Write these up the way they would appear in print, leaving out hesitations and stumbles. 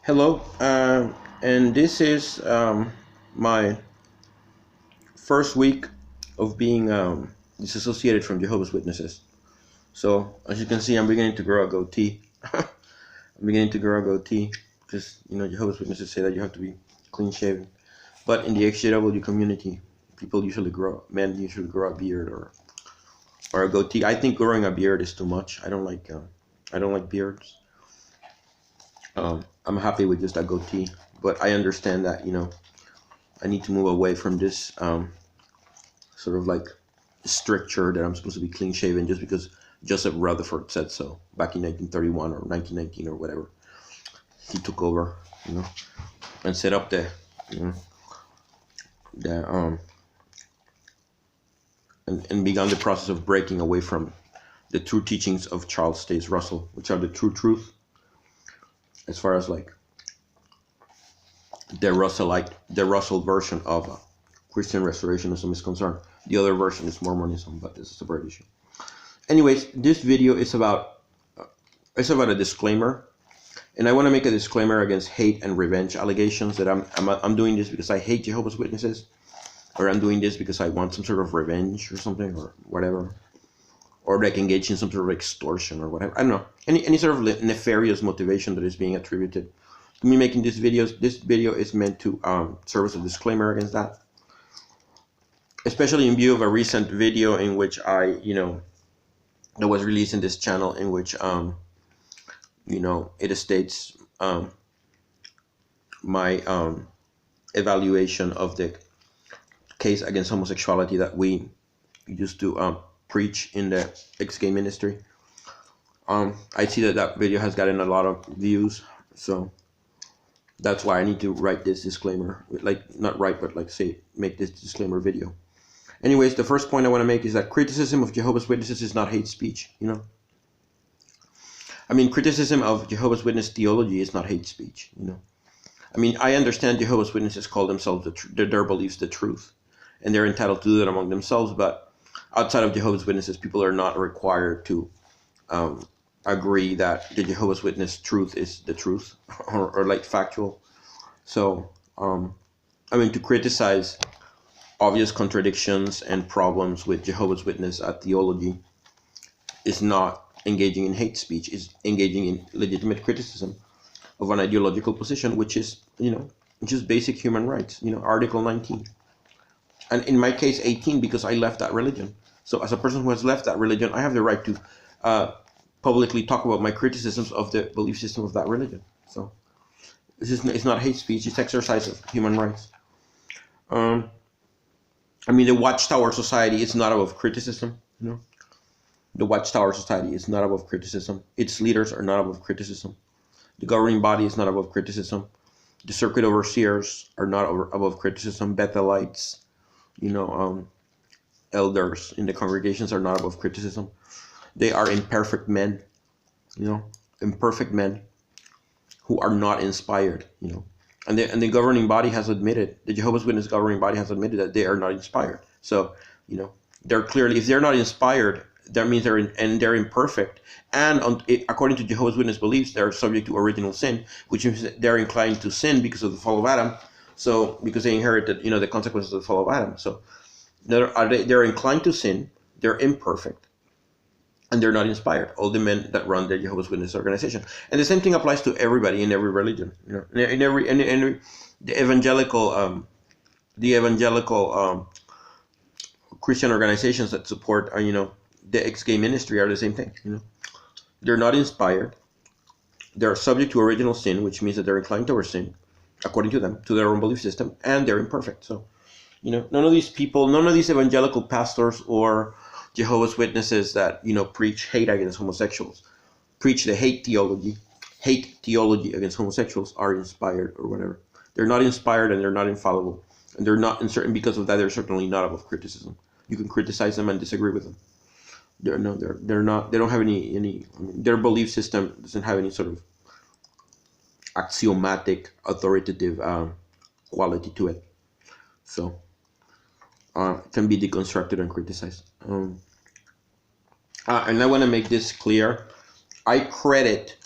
Hello, and this is my first week of being disassociated from Jehovah's Witnesses. So, as you can see, I'm beginning to grow a goatee. I'm beginning to grow a goatee because, Jehovah's Witnesses say that you have to be clean shaven. But in the XJW community, men usually grow a beard or a goatee. I think growing a beard is too much. I don't like beards. I'm happy with just a goatee, but I understand that, I need to move away from this sort of like stricture that I'm supposed to be clean shaven just because Joseph Rutherford said so back in 1931 or 1919 or whatever. He took over, and set up and began the process of breaking away from the true teachings of Charles Taze Russell, which are the true truth as far as like the Russell version of Christian restorationism is concerned. The other version is Mormonism, but this is a separate issue. Anyways, this video is about a disclaimer, and I want to make a disclaimer against hate and revenge allegations that I'm doing this because I hate Jehovah's Witnesses, or I'm doing this because I want some sort of revenge or something or whatever, or like engage in some sort of extortion or whatever. I don't know, any sort of nefarious motivation that is being attributed to me making these videos. This video is meant to serve as a disclaimer against that, especially in view of a recent video in which that was released in this channel, in which it states my evaluation of the case against homosexuality that we used to preach in the ex-gay ministry. I see that video has gotten a lot of views, so that's why I need to write this disclaimer. Make this disclaimer video. Anyways, the first point I want to make is that criticism of Jehovah's Witnesses is not hate speech. Criticism of Jehovah's Witness theology is not hate speech. I understand Jehovah's Witnesses call themselves their beliefs the truth, and they're entitled to do that among themselves. But outside of Jehovah's Witnesses, people are not required to agree that the Jehovah's Witness truth is the truth or like factual. So, to criticize obvious contradictions and problems with Jehovah's Witness theology is not engaging in hate speech, is engaging in legitimate criticism of an ideological position, which is basic human rights, Article 19. And in my case, 18, because I left that religion. So as a person who has left that religion, I have the right to publicly talk about my criticisms of the belief system of that religion. So it's not hate speech, it's exercise of human rights. The Watchtower Society is not above criticism, The Watchtower Society is not above criticism. Its leaders are not above criticism. The governing body is not above criticism. The circuit overseers are not above criticism. Bethelites, elders in the congregations are not above criticism. They are imperfect men, imperfect men who are not inspired, And the governing body has admitted, the Jehovah's Witness governing body has admitted that they are not inspired. So, they're clearly, if they're not inspired, that means they're imperfect. And according to Jehovah's Witness beliefs, they're subject to original sin, which means they're inclined to sin because of the fall of Adam. So, because they inherited, the consequences of the fall of Adam. So, they're inclined to sin, they're imperfect, and they're not inspired. All the men that run the Jehovah's Witness organization, and the same thing applies to everybody in every religion. In the evangelical Christian organizations that support, the ex-gay ministry are the same thing. They're not inspired. They're subject to original sin, which means that they're inclined towards sin, according to them, to their own belief system, and they're imperfect. So, none of these evangelical pastors or Jehovah's Witnesses that, preach hate against homosexuals, preach the hate theology against homosexuals are inspired or whatever. They're not inspired and they're not infallible. And they're not uncertain because of that. They're certainly not above criticism. You can criticize them and disagree with them. They're not. They don't have any. Their belief system doesn't have any sort of axiomatic, authoritative quality to it. So, it can be deconstructed and criticized. And I want to make this clear. I credit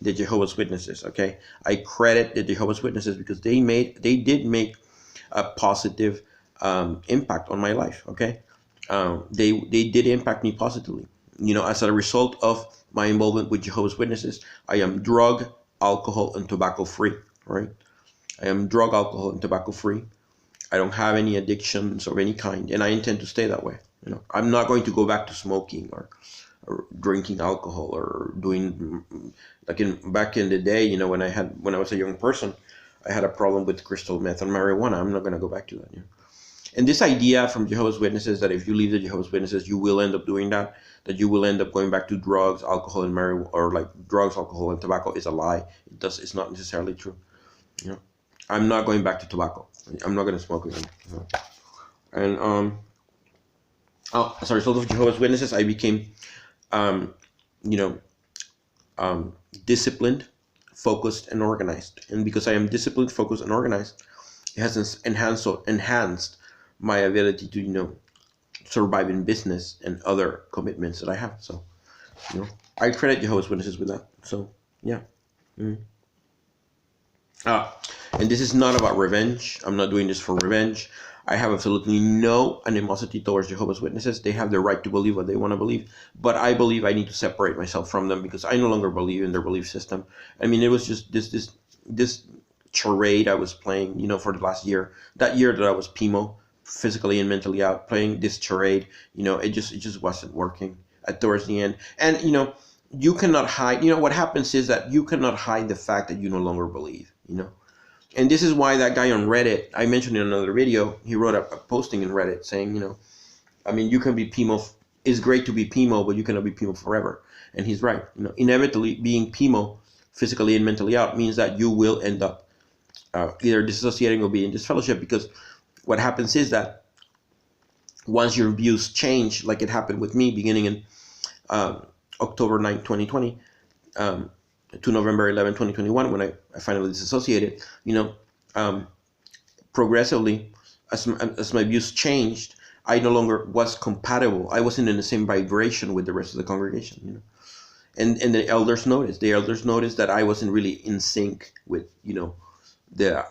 the Jehovah's Witnesses. Okay, I credit the Jehovah's Witnesses because they did make a positive impact on my life. Okay, they did impact me positively. You know, as a result of my involvement with Jehovah's Witnesses, I am drug, alcohol, and tobacco free. Right, I am drug, alcohol, and tobacco free. I don't have any addictions of any kind, and I intend to stay that way. You know, I'm not going to go back to smoking or drinking alcohol or doing like back in the day. You know, when I was a young person, I had a problem with crystal meth and marijuana. I'm not going to go back to that. You know? And this idea from Jehovah's Witnesses that if you leave the Jehovah's Witnesses, you will end up doing that you will end up going back to drugs, alcohol, and marijuana, or like drugs, alcohol, and tobacco is a lie. It's not necessarily true. You know, I'm not going back to tobacco. I'm not going to smoke again. You know? And as a result of Jehovah's Witnesses, I became disciplined, focused, and organized. And because I am disciplined, focused, and organized, it has enhanced my ability to, you know, survive in business and other commitments that I have. So, you know, I credit Jehovah's Witnesses with that. So, yeah. And this is not about revenge. I'm not doing this for revenge. I have absolutely no animosity towards Jehovah's Witnesses. They have the right to believe what they want to believe. But I believe I need to separate myself from them because I no longer believe in their belief system. I mean, it was just this charade I was playing, you know, for the last year. That year that I was PMO, physically and mentally out, playing this charade, you know, it just wasn't working towards the end. And, you know, you cannot hide, you know, what happens is that you cannot hide the fact that you no longer believe, you know. And this is why that guy on Reddit, I mentioned in another video, he wrote a posting in Reddit saying, you know, I mean, you can be PMO, it's great to be PMO, but you cannot be PMO forever. And he's right. You know, inevitably being PMO, physically and mentally out, means that you will end up either disassociating or being in disfellowship, because what happens is that once your views change, like it happened with me beginning in October 9, 2020, to November 11, 2021, when I finally disassociated, you know, progressively, as my views changed, I no longer was compatible. I wasn't in the same vibration with the rest of the congregation, you know. And the elders noticed. The elders noticed that I wasn't really in sync with, you know, the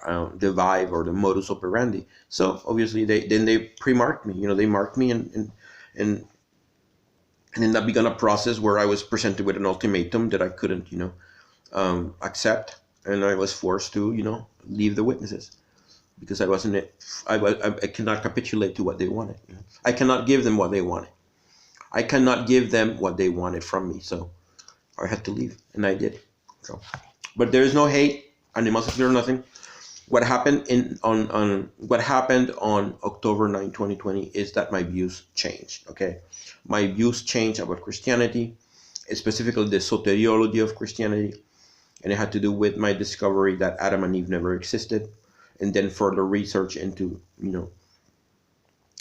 vibe or the modus operandi. So obviously they pre-marked me. You know, they marked me and then that began a process where I was presented with an ultimatum that I couldn't, you know, accept, and I was forced to, you know, leave the Witnesses because I cannot capitulate to what they wanted. You know? I cannot give them what they wanted. I cannot give them what they wanted from me. So I had to leave, and I did. So, but there is no hate, animosity, or nothing. What happened on October 9, 2020 is that my views changed. Okay, my views changed about Christianity, specifically the soteriology of Christianity, and it had to do with my discovery that Adam and Eve never existed, and then further research into, you know.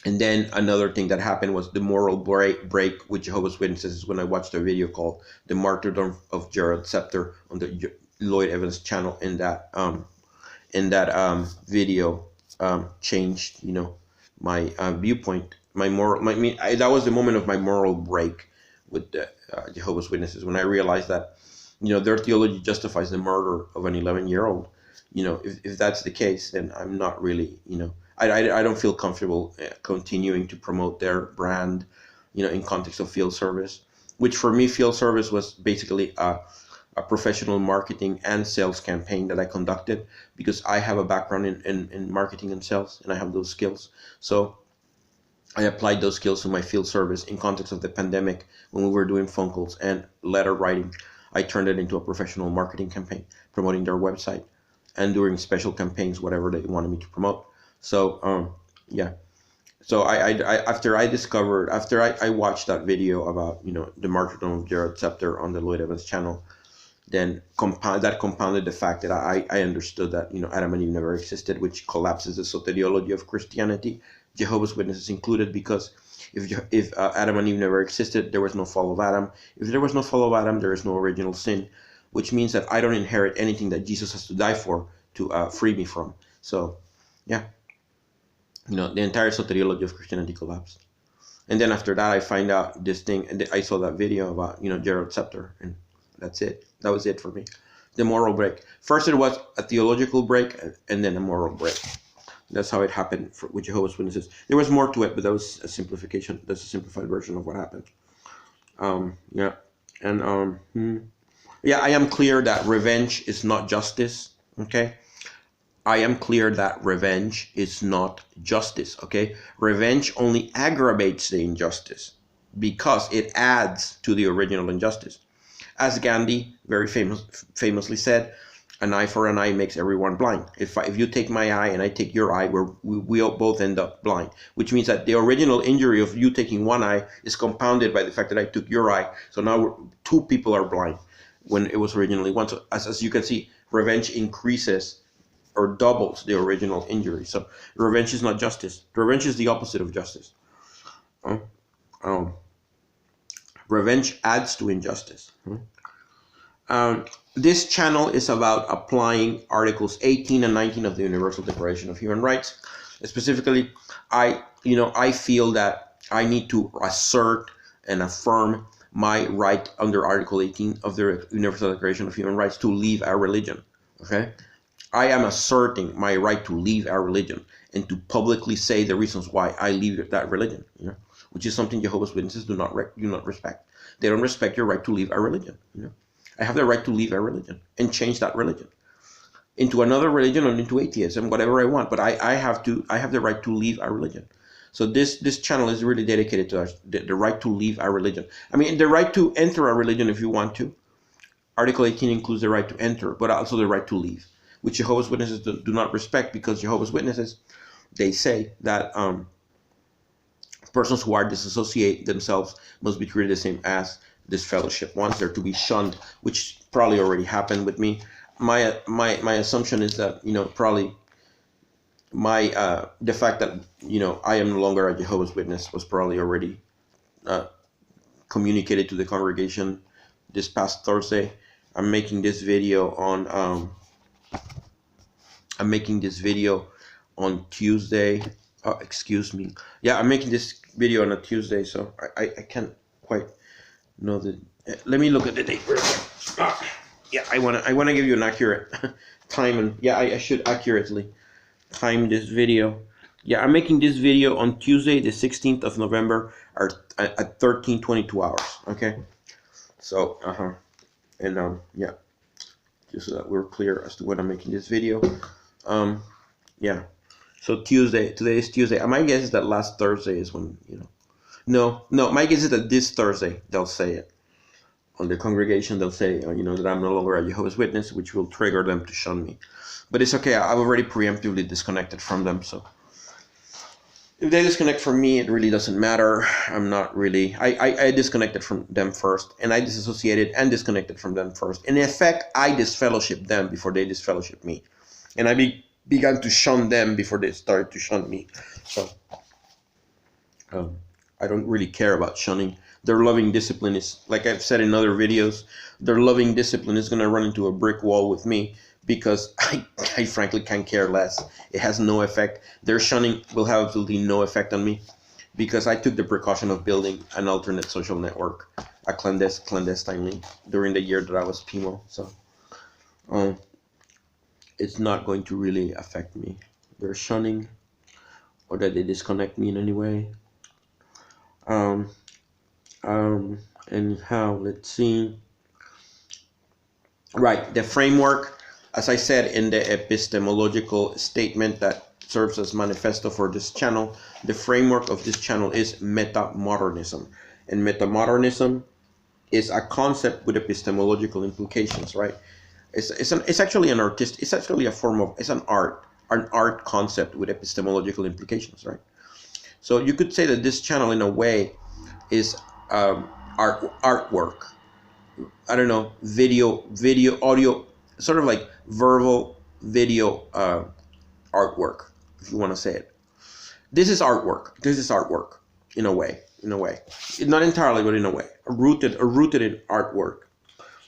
And then another thing that happened was the moral break with Jehovah's Witnesses when I watched a video called "The Martyrdom of Gerald Scepter" on the Lloyd Evans channel. In that video changed, you know, my viewpoint, that was the moment of my moral break with the Jehovah's Witnesses, when I realized that, you know, their theology justifies the murder of an 11-year-old. You know, if that's the case, then I'm not really, you know, I don't feel comfortable continuing to promote their brand, you know, in context of field service, which for me, field service was basically a professional marketing and sales campaign that I conducted, because I have a background in marketing and sales, and I have those skills. So I applied those skills to my field service in context of the pandemic, when we were doing phone calls and letter writing. I turned it into a professional marketing campaign, promoting their website and doing special campaigns, whatever they wanted me to promote. So yeah. So after I watched that video about, you know, the martyrdom of Gerald Scepter on the Lloyd Evans channel, then that compounded the fact that I understood that, you know, Adam and Eve never existed, which collapses the soteriology of Christianity, Jehovah's Witnesses included, because if Adam and Eve never existed, there was no fall of Adam. If there was no fall of Adam, there is no original sin, which means that I don't inherit anything that Jesus has to die for to free me from. So, yeah, you know, the entire soteriology of Christianity collapsed. And then after that, I find out this thing, and I saw that video about, Gerald Scepter, and that's it. That was it for me. The moral break. First, it was a theological break, and then a moral break. That's how it happened with Jehovah's Witnesses. There was more to it, but that was a simplification. That's a simplified version of what happened. Yeah, and yeah, I am clear that revenge is not justice. Okay, I am clear that revenge is not justice. Okay, revenge only aggravates the injustice because it adds to the original injustice. As Gandhi very famously said, an eye for an eye makes everyone blind. If you take my eye and I take your eye, we both end up blind, which means that the original injury of you taking one eye is compounded by the fact that I took your eye. So now two people are blind when it was originally one. So as you can see, revenge increases or doubles the original injury. So revenge is not justice. Revenge is the opposite of justice. Revenge adds to injustice. This channel is about applying Articles 18 and 19 of the Universal Declaration of Human Rights. Specifically, I feel that I need to assert and affirm my right under Article 18 of the Universal Declaration of Human Rights to leave our religion. Okay, I am asserting my right to leave our religion and to publicly say the reasons why I leave that religion. Which is something Jehovah's Witnesses do not respect. They don't respect your right to leave our religion. I have the right to leave our religion and change that religion into another religion or into atheism, whatever I want. But I have the right to leave our religion. So this channel is really dedicated to the right to leave our religion. I mean, the right to enter a religion if you want to. Article 18 includes the right to enter, but also the right to leave, which Jehovah's Witnesses do not respect, because Jehovah's Witnesses, they say that persons who are disassociate themselves must be treated the same as this fellowship wants. They're to be shunned, which probably already happened with me. My assumption is that probably the fact that I am no longer a Jehovah's Witness was probably already communicated to the congregation this past Thursday. I'm making this video on Tuesday. Oh, excuse me. Yeah, I'm making this video on a Tuesday, so I can't quite know the. Let me look at the date. Yeah, I wanna give you an accurate time, and yeah, I should accurately time this video. Yeah, I'm making this video on Tuesday, the 16th of November, at 13:22 hours. Okay, so and yeah, just so that we're clear as to when I'm making this video. Yeah. So Tuesday, today is Tuesday. My guess is that last Thursday is when, No, my guess is that this Thursday they'll say it. On the congregation, they'll say, that I'm no longer a Jehovah's Witness, which will trigger them to shun me. But it's okay. I've already preemptively disconnected from them. So if they disconnect from me, it really doesn't matter. I'm not really. I disconnected from them first, and I disassociated and disconnected from them first. In effect, I disfellowshipped them before they disfellowshipped me. And I began to shun them before they started to shun me. So I don't really care about shunning. Their loving discipline is, like I've said in other videos, their loving discipline is going to run into a brick wall with me, because I frankly can't care less. It has no effect. Their shunning will have absolutely no effect on me, because I took the precaution of building an alternate social network, clandestinely, during the year that I was PMO. So it's not going to really affect me. They're shunning, or that they disconnect me in any way. And how, let's see. Right, the framework, as I said in the epistemological statement that serves as manifesto for this channel, the framework of this channel is meta-modernism. And meta-modernism is a concept with epistemological implications, right? It's actually an artist. It's actually a form of, it's an art concept with epistemological implications, right? So you could say that this channel, in a way, is artwork. I don't know, video, audio, sort of like verbal video artwork, if you want to say it. This is artwork. This is artwork, in a way. Not entirely, but in a way, rooted in artwork.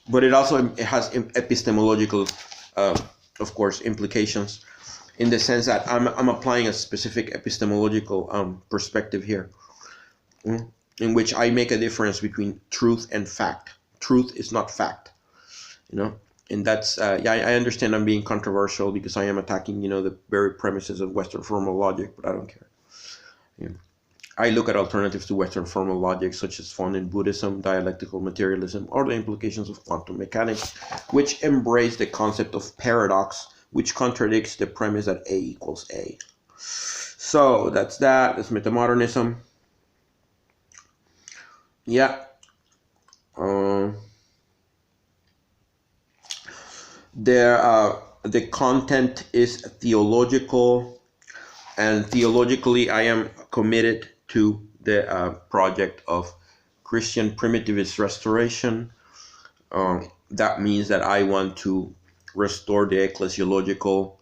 But it has epistemological, of course, implications, in the sense that I'm applying a specific epistemological perspective here. in which I make a difference between truth and fact. Truth is not fact, and that's yeah, I understand I'm being controversial because I am attacking the very premises of Western formal logic, but I don't care. I look at alternatives to Western formal logic, such as found in Buddhism, dialectical materialism, or the implications of quantum mechanics, which embrace the concept of paradox, which contradicts the premise that A equals A. So that's that. That's metamodernism. Yeah. The content is theological, and theologically I am committed to the project of Christian primitivist restoration. That means that I want to restore the ecclesiological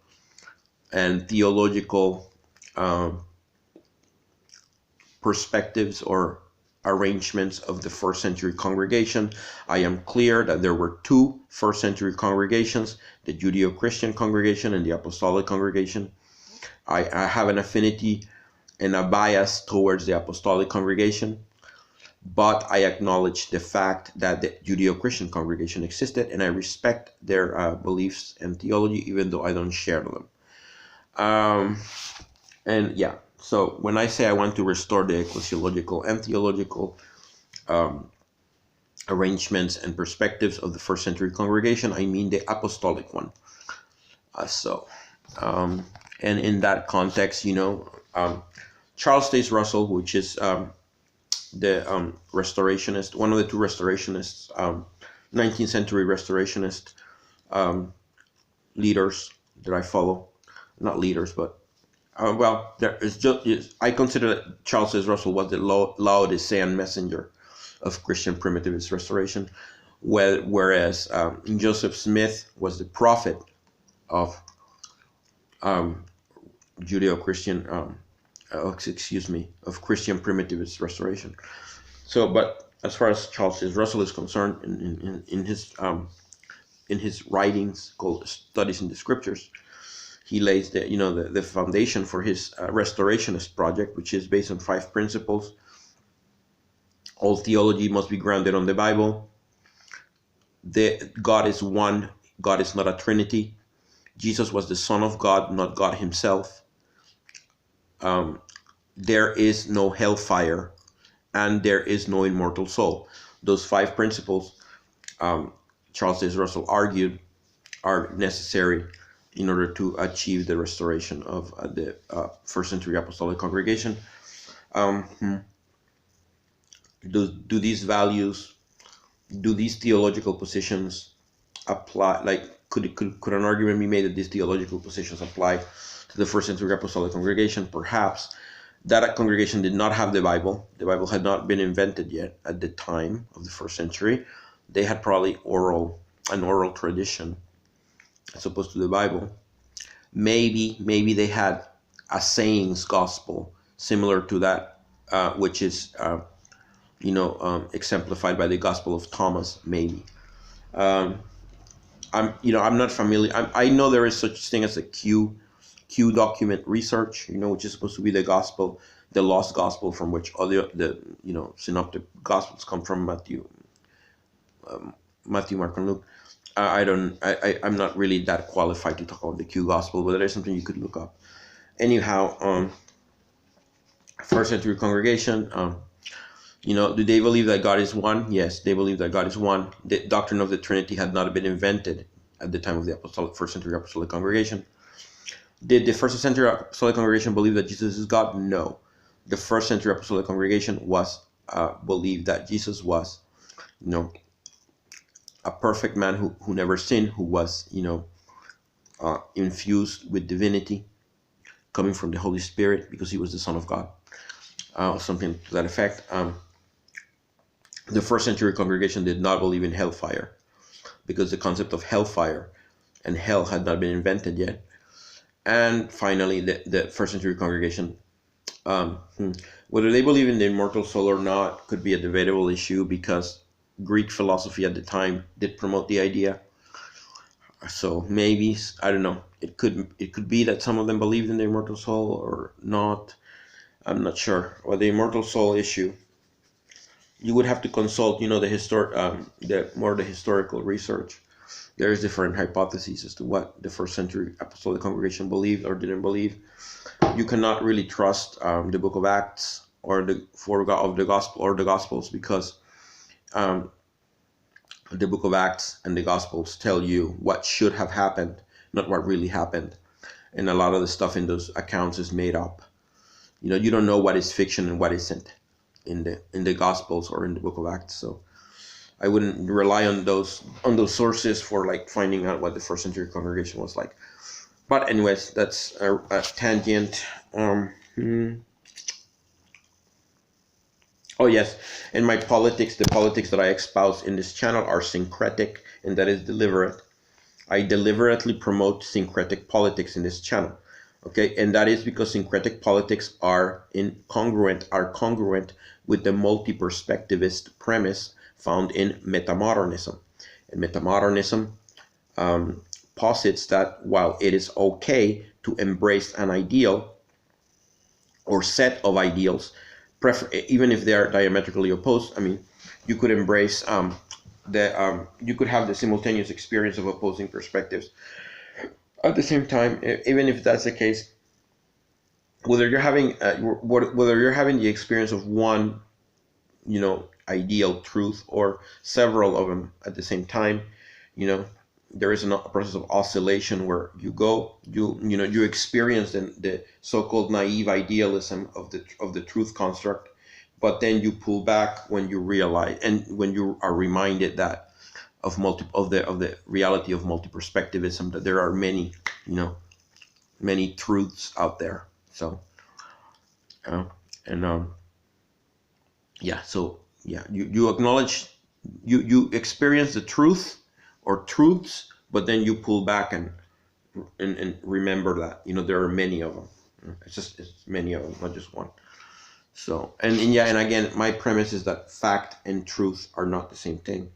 and theological perspectives or arrangements of the first century congregation. I am clear that there were two first century congregations, the Judeo-Christian congregation and the Apostolic congregation. I have an affinity and a bias towards the Apostolic congregation, but I acknowledge the fact that the Judeo-Christian congregation existed, and I respect their beliefs and theology, even though I don't share them. And yeah, so when I say I want to restore the ecclesiological and theological arrangements and perspectives of the first century congregation, I mean the apostolic one. And in that context, Charles Taze Russell, which is the restorationist, one of the two restorationists, 19th century restorationist leaders that I follow, not leaders, but there is just I consider that Charles Taze Russell was the Laodicean messenger of Christian primitivist restoration, whereas Joseph Smith was the prophet of Judeo-Christian, of Christian primitivist restoration. So, but as far as Charles Taze Russell is concerned, in his writings called Studies in the Scriptures, he lays the foundation for his restorationist project, which is based on 5 principles. All theology must be grounded on the Bible. God is one. God is not a trinity. Jesus was the Son of God, not God himself. There is no hellfire, and there is no immortal soul. Those 5 principles, Charles Taze Russell argued, are necessary in order to achieve the restoration of the first century apostolic congregation. Do these values, do these theological positions apply? Like, could an argument be made that these theological positions apply to the first century apostolic congregation? Perhaps. That congregation did not have the Bible. The Bible had not been invented yet at the time of the first century. They had probably an oral tradition as opposed to the Bible. Maybe they had a sayings gospel similar to that, which is exemplified by the Gospel of Thomas. Maybe. I'm not familiar. I know there is such thing as a Q document research, which is supposed to be the gospel, the lost gospel from which all the synoptic gospels come from, Matthew, Mark, and Luke. I'm not really that qualified to talk about the Q gospel, but there is something you could look up. Anyhow, first century congregation, do they believe that God is one? Yes, they believe that God is one. The doctrine of the Trinity had not been invented at the time of the first century apostolic congregation. Did the first century apostolic congregation believe that Jesus is God? No. The first century apostolic congregation believed that Jesus was, a perfect man who never sinned, who was, infused with divinity, coming from the Holy Spirit, because he was the Son of God, something to that effect. The first century congregation did not believe in hellfire, because the concept of hellfire and hell had not been invented yet. And finally, the first century congregation, whether they believe in the immortal soul or not could be a debatable issue, because Greek philosophy at the time did promote the idea. So maybe, I don't know, it could be that some of them believed in the immortal soul or not. I'm not sure. Or the immortal soul issue, you would have to consult, the historical research. There's different hypotheses as to what the first century apostolic congregation believed or didn't believe. You cannot really trust the Book of Acts or the of the Gospel or the Gospels, because the Book of Acts and the Gospels tell you what should have happened, not what really happened, and a lot of the stuff in those accounts is made up. You don't know what is fiction and what isn't in the Gospels or in the Book of Acts. So I wouldn't rely on those sources for like finding out what the first century congregation was like. But anyways, that's a tangent. Oh yes, and my politics, the politics that I espouse in this channel are syncretic, and that is deliberate. I deliberately promote syncretic politics in this channel. Okay, and that is because syncretic politics are congruent with the multi-perspectivist premise found in metamodernism. And metamodernism posits that while it is okay to embrace an ideal or set of ideals, even if they are diametrically opposed, I mean, you could embrace you could have the simultaneous experience of opposing perspectives. At the same time, even if that's the case, whether you're having the experience of one, ideal truth or several of them at the same time, there is a process of oscillation where you experience the so-called naive idealism of the truth construct, but then you pull back when you realize and when you are reminded that of the reality of multi-perspectivism, that there are many truths out there. So you acknowledge, you experience the truth or truths, but then you pull back and remember that there are many of them. It's many of them, not just one. So and again, my premise is that fact and truth are not the same thing.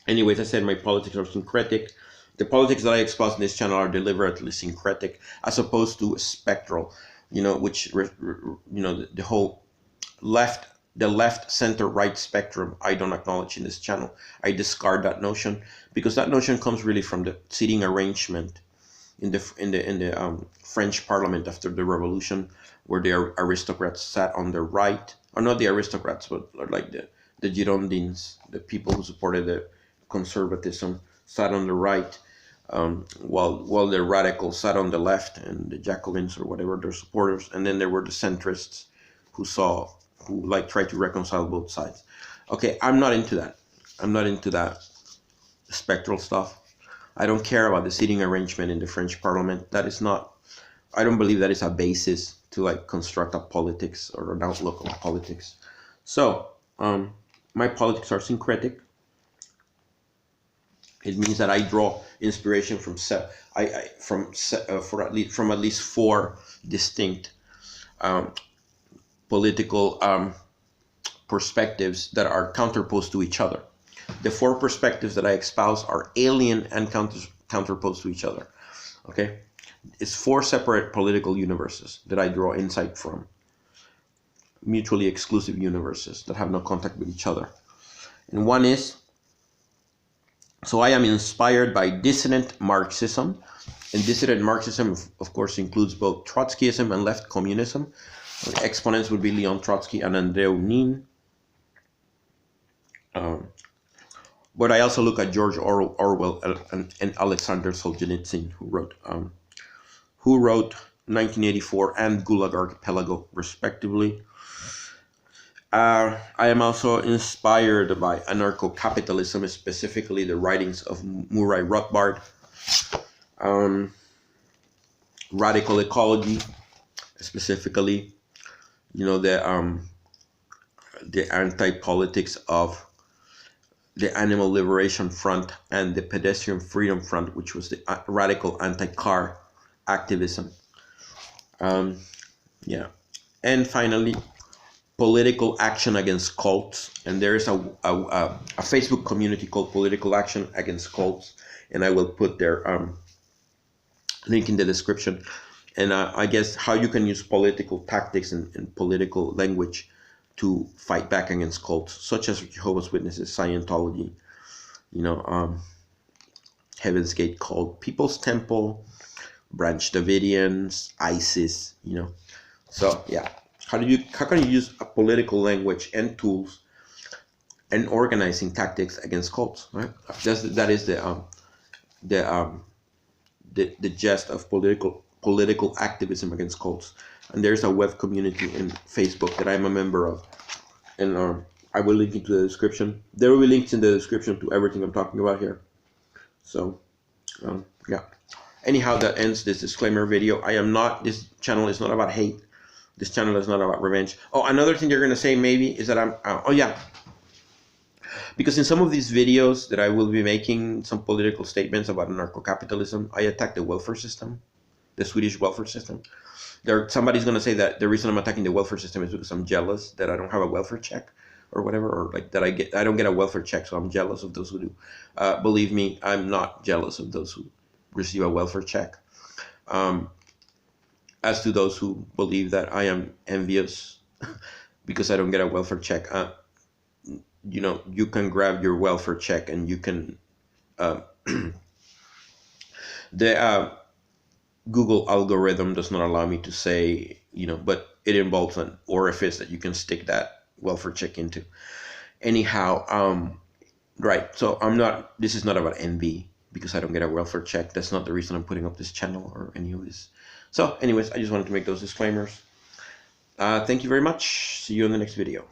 Anyways, I said my politics are syncretic. The politics that I espouse in this channel are deliberately syncretic, as opposed to spectral, which the whole left, center, right spectrum I don't acknowledge in this channel. I discard that notion, because that notion comes really from the seating arrangement in the French Parliament after the Revolution, where the aristocrats sat on the right, or not the aristocrats, but like the Girondins, the people who supported the conservatism, sat on the right, while the radicals sat on the left, and the Jacobins or whatever, their supporters, and then there were the centrists who tried to reconcile both sides. Okay, I'm not into that. I'm not into that spectral stuff. I don't care about the seating arrangement in the French Parliament. That is not, I don't believe that is a basis to construct a politics or an outlook on politics. So my politics are syncretic. It means that I draw inspiration from at least four distinct political perspectives that are counterposed to each other. The four perspectives that I espouse are alien and counterposed to each other. Okay, it's four separate political universes that I draw insight from, mutually exclusive universes that have no contact with each other. And one is, so I am inspired by dissident Marxism, and dissident Marxism, of course, includes both Trotskyism and left communism. The exponents would be Leon Trotsky and Andreu Nin. But I also look at George Orwell and Alexander Solzhenitsyn, who wrote 1984 and Gulag Archipelago, respectively. I am also inspired by anarcho-capitalism, specifically the writings of Murray Rothbard, radical ecology, specifically, the anti-politics of the Animal Liberation Front and the Pedestrian Freedom Front, which was the radical anti-car activism. And finally, political action against cults. And there is a Facebook community called Political Action Against Cults, and I will put their link in the description. And I guess how you can use political tactics and political language to fight back against cults, such as Jehovah's Witnesses, Scientology, Heaven's Gate cult, People's Temple, Branch Davidians, ISIS, So yeah, how can you use a political language and tools and organizing tactics against cults, right? That is the gist of political activism against cults. And there's a web community in Facebook that I'm a member of, and I will link it to the description. There will be links in the description to everything I'm talking about here. So yeah. Anyhow, that ends this disclaimer video. This channel is not about hate. This channel is not about revenge. Oh, another thing you're going to say maybe is that oh yeah. Because in some of these videos that I will be making, some political statements about anarcho-capitalism, I attack the welfare system, the Swedish welfare system. Somebody's going to say that the reason I'm attacking the welfare system is because I'm jealous that I don't have a welfare check or whatever, or like that I don't get a welfare check, so I'm jealous of those who do. Believe me, I'm not jealous of those who receive a welfare check. As to those who believe that I am envious because I don't get a welfare check, you can grab your welfare check and you can the Google algorithm does not allow me to say, but it involves an orifice that you can stick that welfare check into. Anyhow, right, so this is not about envy because I don't get a welfare check. That's not the reason I'm putting up this channel or any of this. So anyways, I just wanted to make those disclaimers. Thank you very much. See you in the next video.